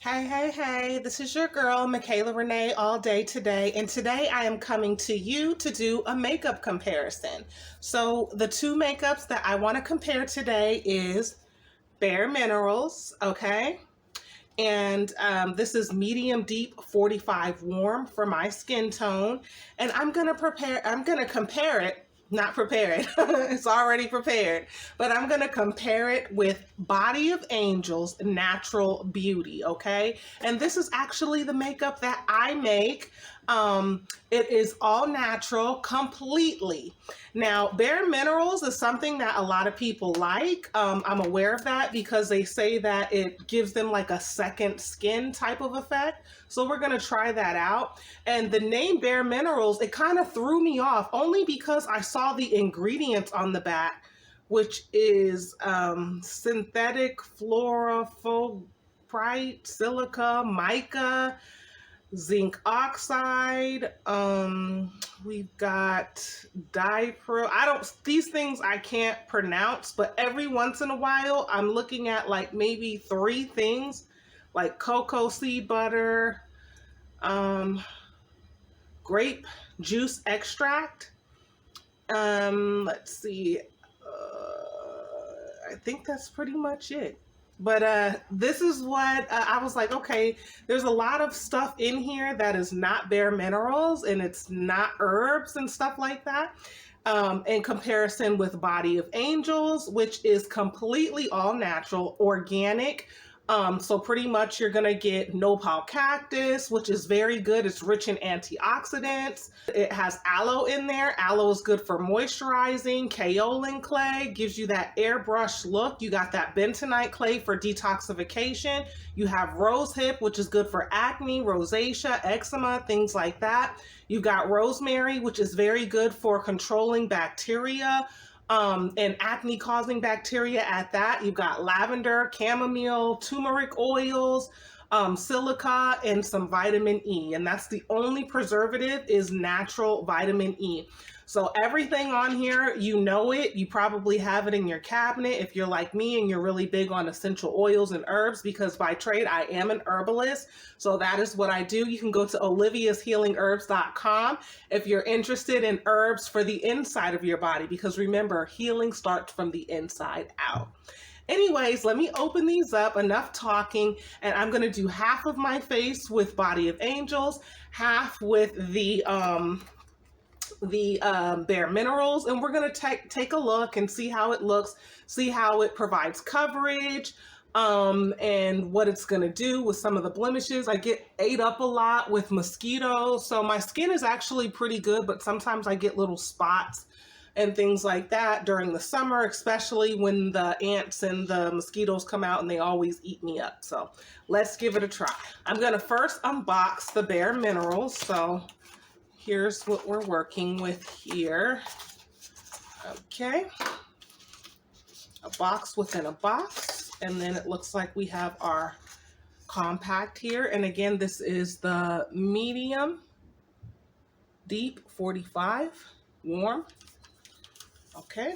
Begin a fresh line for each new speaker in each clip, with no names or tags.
Hey, this is your girl, Michaela Renee, all day today. And today I am coming to you to do a makeup comparison. So the two makeups that I want to compare today is Bare Minerals, okay? And this is medium deep 45 warm for my skin tone. And I'm gonna compare it, not prepare it, it's already prepared, but I'm gonna compare it with Body of Angels Natural Beauty, okay? And this is actually the makeup that I make. It is all natural completely. Now, Bare Minerals is something that a lot of people like. I'm aware of that because they say that it gives them like a second skin type of effect. So we're going to try that out. And the name Bare Minerals, it kind of threw me off only because I saw the ingredients on the back, which is synthetic fluorophorite, silica, mica, zinc oxide. We've got dipro. These things I can't pronounce, but every once in a while I'm looking at like maybe three things like cocoa seed butter, grape juice extract. Let's see. I think that's pretty much it. But this is what I was like, okay, there's a lot of stuff in here that is not Bare Minerals and it's not herbs and stuff like that. In comparison with Body of Angels, which is completely all natural, organic. So pretty much you're gonna get nopal cactus, which is very good. It's rich in antioxidants. It has aloe in there. Aloe is good for moisturizing. Kaolin clay gives you that airbrush look. You got that bentonite clay for detoxification. You have rose hip, which is good for acne, rosacea, eczema, things like that. You've got rosemary, which is very good for controlling bacteria. And acne causing bacteria at that. You've got lavender, chamomile, turmeric oils, silica, and some vitamin E. And that's the only preservative is natural vitamin E. So everything on here, you know it. You probably have it in your cabinet if you're like me and you're really big on essential oils and herbs, because by trade, I am an herbalist. So that is what I do. You can go to oliviashealingherbs.com if you're interested in herbs for the inside of your body, because remember, healing starts from the inside out. Anyways, let me open these up, enough talking, and I'm going to do half of my face with Body of Angels, half with the Bare Minerals, and we're going to take a look and see how it looks, see how it provides coverage, and what it's going to do with some of the blemishes. I get ate up a lot with mosquitoes, so my skin is actually pretty good, but sometimes I get little spots and things like that during the summer, especially when the ants and the mosquitoes come out and they always eat me up. So let's give it a try. I'm going to first unbox the Bare Minerals. So here's what we're working with here. Okay. A box within a box. And then it looks like we have our compact here. And again, this is the medium deep 45 warm. Okay.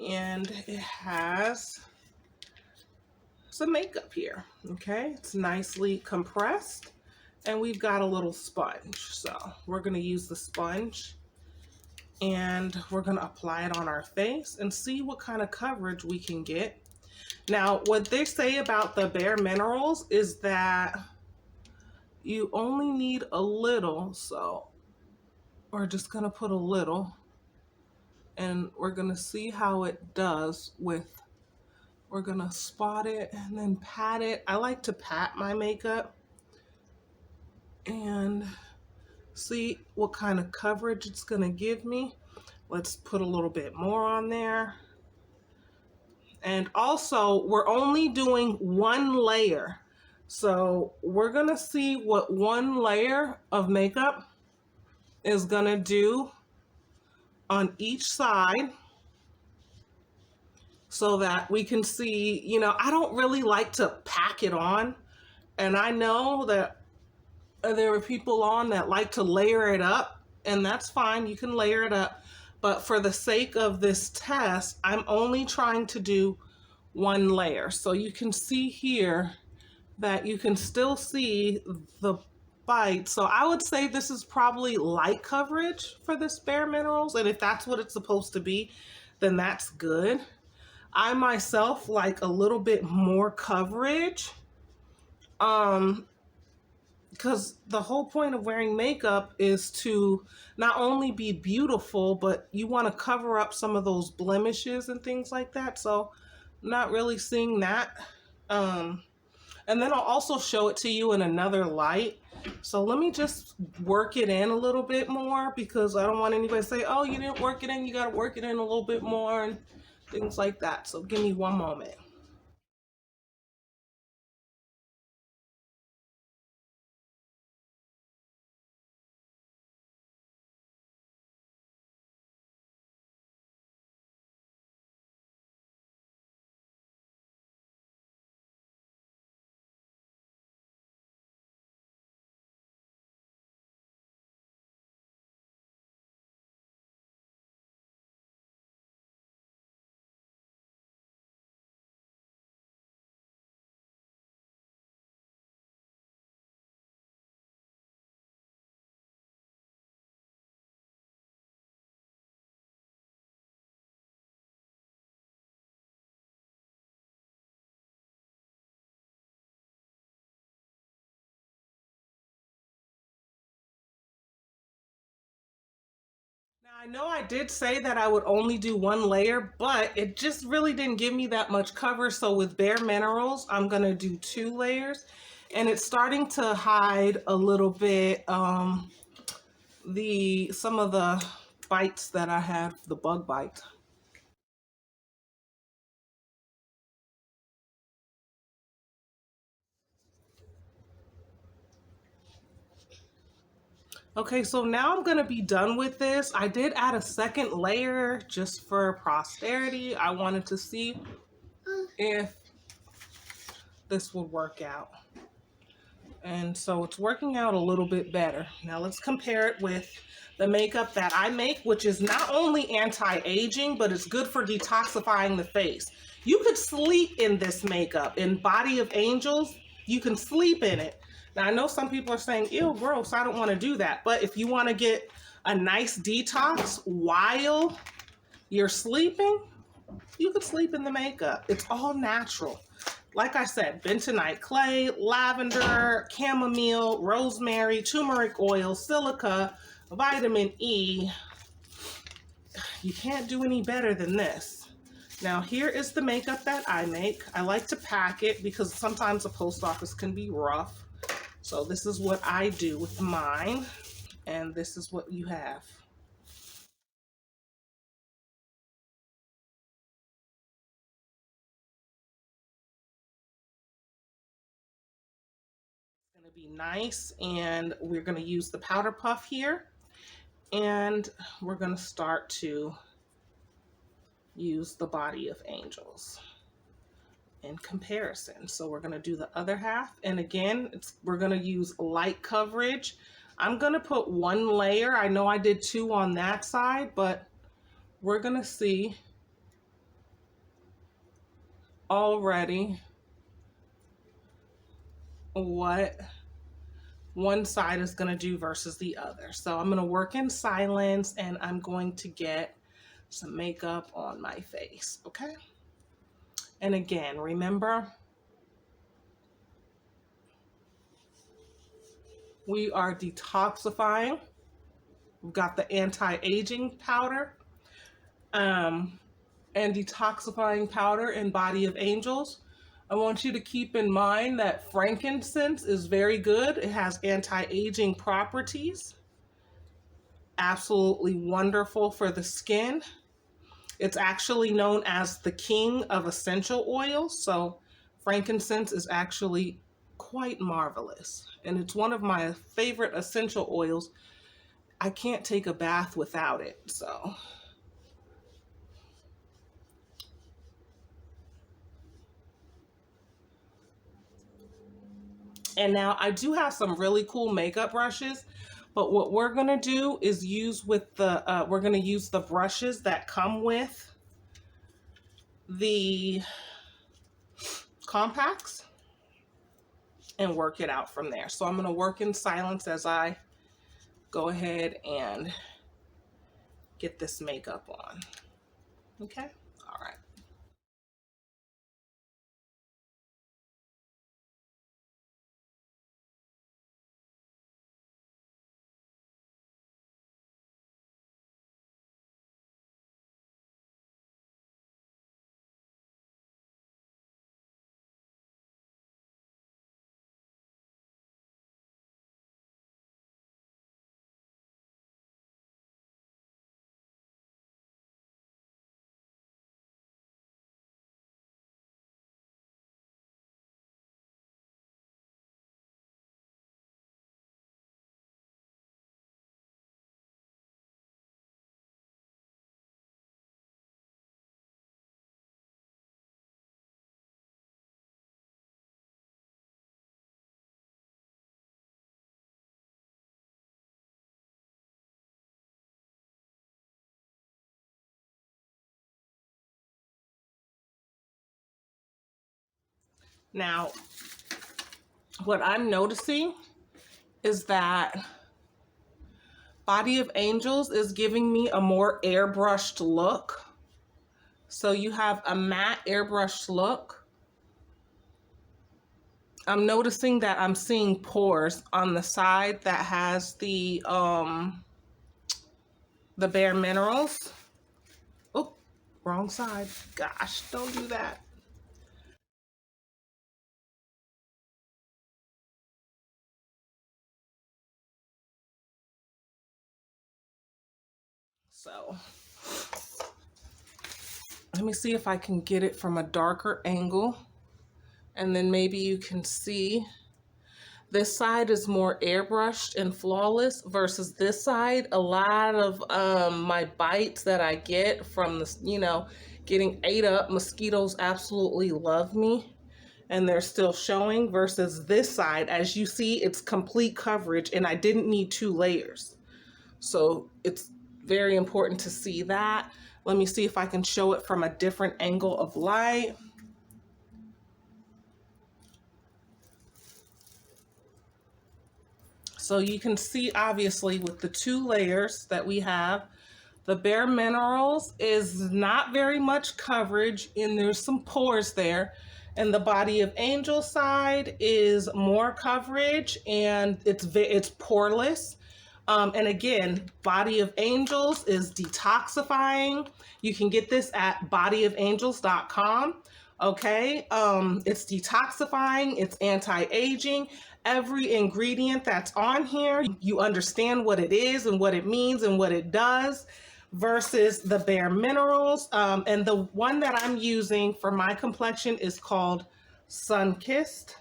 And it has some makeup here. Okay. It's nicely compressed. And we've got a little sponge. So we're going to use the sponge and we're going to apply it on our face and see what kind of coverage we can get. Now, what they say about the Bare Minerals is that you only need a little. So we're just going to put a little and we're going to see how it does with, we're going to spot it and then pat it. I like to pat my makeup and see what kind of coverage it's going to give me. Let's put a little bit more on there. And also, we're only doing one layer. So we're going to see what one layer of makeup is going to do on each side so that we can see, you know, I don't really like to pack it on. And I know that there are people on that like to layer it up, and that's fine. You can layer it up. But for the sake of this test, I'm only trying to do one layer. So you can see here, that you can still see the bite. So I would say this is probably light coverage for this Bare Minerals. And if that's what it's supposed to be, then that's good. I myself like a little bit more coverage. Because the whole point of wearing makeup is to not only be beautiful, but you want to cover up some of those blemishes and things like that. So I'm not really seeing that. Um, and then I'll also show it to you in another light. So let me just work it in a little bit more, because I don't want anybody to say, oh, you didn't work it in, you got to work it in a little bit more and things like that. So give me one moment. Now, I know I did say that I would only do one layer, but it just really didn't give me that much cover. So with Bare Minerals, I'm going to do 2 layers. And it's starting to hide a little bit the some of the bites that I had, the bug bites. Okay, so now I'm gonna be done with this. I did add a second layer just for posterity. I wanted to see if this would work out. And so it's working out a little bit better. Now let's compare it with the makeup that I make, which is not only anti-aging, but it's good for detoxifying the face. You could sleep in this makeup. In Body of Angels, you can sleep in it. Now I know some people are saying, ew, gross, I don't want to do that. But if you want to get a nice detox while you're sleeping, you could sleep in the makeup. It's all natural. Like I said, bentonite clay, lavender, chamomile, rosemary, turmeric oil, silica, vitamin E. You can't do any better than this. Now here is the makeup that I make. I like to pack it because sometimes the post office can be rough. So this is what I do with mine, and this is what you have. It's gonna be nice, and we're gonna use the powder puff here, and we're gonna start to use the Body of Angels in comparison. So we're going to do the other half, and again we're going to use light coverage. I'm going to put 1 layer. I know I did 2 on that side, but we're going to see already what one side is going to do versus the other. So I'm going to work in silence, and I'm going to get some makeup on my face, okay? And again, remember, we are detoxifying. We've got the anti-aging powder and detoxifying powder in Body of Angels. I want you to keep in mind that frankincense is very good. It has anti-aging properties. Absolutely wonderful for the skin. It's actually known as the king of essential oils. So frankincense is actually quite marvelous. And it's one of my favorite essential oils. I can't take a bath without it, so. And now I do have some really cool makeup brushes, but what we're gonna do is use with the, we're gonna use the brushes that come with the compacts. and work it out from there. So I'm going to work in silence as I go ahead and get this makeup on. Okay? All right. Now, what I'm noticing is that Body of Angels is giving me a more airbrushed look. So you have a matte airbrushed look. I'm noticing that I'm seeing pores on the side that has the Bare Minerals. Oh, wrong side. Gosh, don't do that. So let me see if I can get it from a darker angle, and then maybe you can see this side is more airbrushed and flawless versus this side. A lot of my bites that I get from this, getting ate up, mosquitoes absolutely love me and they're still showing, versus this side, as you see, it's complete coverage and I didn't need 2 layers. So it's very important to see that. Let me see if I can show it from a different angle of light. So you can see, obviously, with the 2 layers that we have, the Bare Minerals is not very much coverage and there's some pores there. And the Body of Angel side is more coverage and it's poreless. And again, Body of Angels is detoxifying. You can get this at bodyofangels.com. Okay, it's detoxifying, it's anti-aging. Every ingredient that's on here, you understand what it is and what it means and what it does, versus the Bare Minerals. And the one that I'm using for my complexion is called Sun Kissed.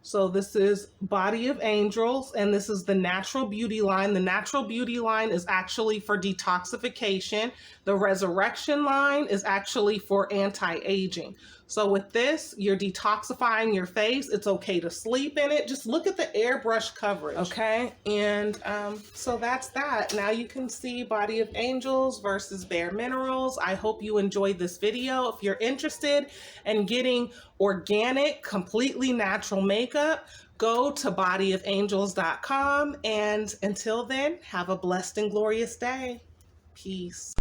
So this is Body of Angels, and this is the Natural Beauty line. The Natural Beauty line is actually for detoxification. The Resurrection line is actually for anti-aging. So with this, you're detoxifying your face. It's okay to sleep in it. Just look at the airbrush coverage. Okay, and so that's that. Now you can see Body of Angels versus Bare Minerals. I hope you enjoyed this video. If you're interested in getting organic, completely natural makeup, go to bodyofangels.com. And until then, have a blessed and glorious day. Peace.